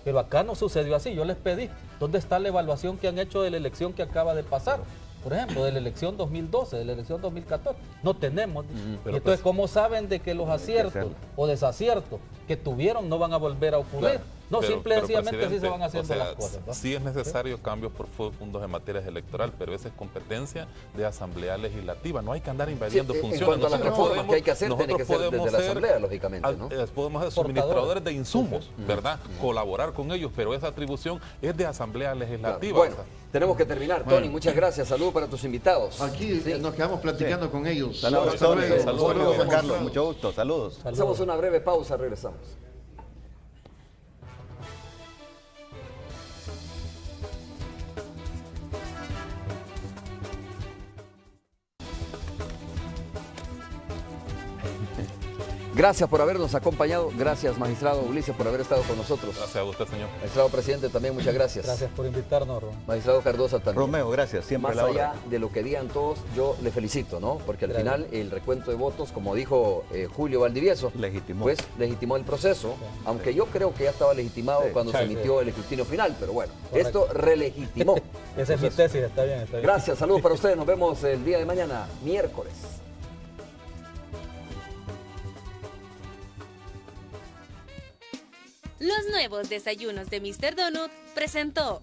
Pero acá no sucedió así. Yo les pedí, ¿dónde está la evaluación que han hecho de la elección que acaba de pasar? Por ejemplo, de la elección 2012, de la elección 2014. No tenemos. Y entonces, ¿cómo saben de que los aciertos o desaciertos que tuvieron no van a volver a ocurrir? No, simple y sencillamente así se van haciendo o sea, las cosas, ¿no? Sí es necesario cambios profundos en materias electoral, pero esa es competencia de Asamblea Legislativa. No hay que andar invadiendo funciones. En cuanto a las Nosotros reformas que hay que hacer, tiene que ser desde la Asamblea, lógicamente, ¿no? Podemos ser suministradores de insumos, ¿verdad? Colaborar con ellos, pero esa atribución es de Asamblea Legislativa. Bueno, tenemos que terminar. Tony, muchas gracias. Saludos para tus invitados. Aquí nos quedamos platicando con ellos. Saludos, Juan Carlos. Mucho gusto. Saludos. Hacemos una breve pausa, regresamos. Gracias por habernos acompañado. Gracias, magistrado Ulises, por haber estado con nosotros. Gracias a usted, señor. Magistrado presidente, también muchas gracias. Gracias por invitarnos, Ron. Magistrado Cardosa también. Romeo, gracias. Siempre Más allá de lo que digan todos, yo le felicito, ¿no? Porque al final el recuento de votos, como dijo Julio Valdivieso, pues legitimó el proceso, aunque yo creo que ya estaba legitimado cuando se emitió el escrutinio final, pero bueno, esto relegitimó. Esa es mi tesis, está bien, está bien. Gracias, saludos para ustedes, nos vemos el día de mañana, miércoles. Los nuevos desayunos de Mr. Donut presentó.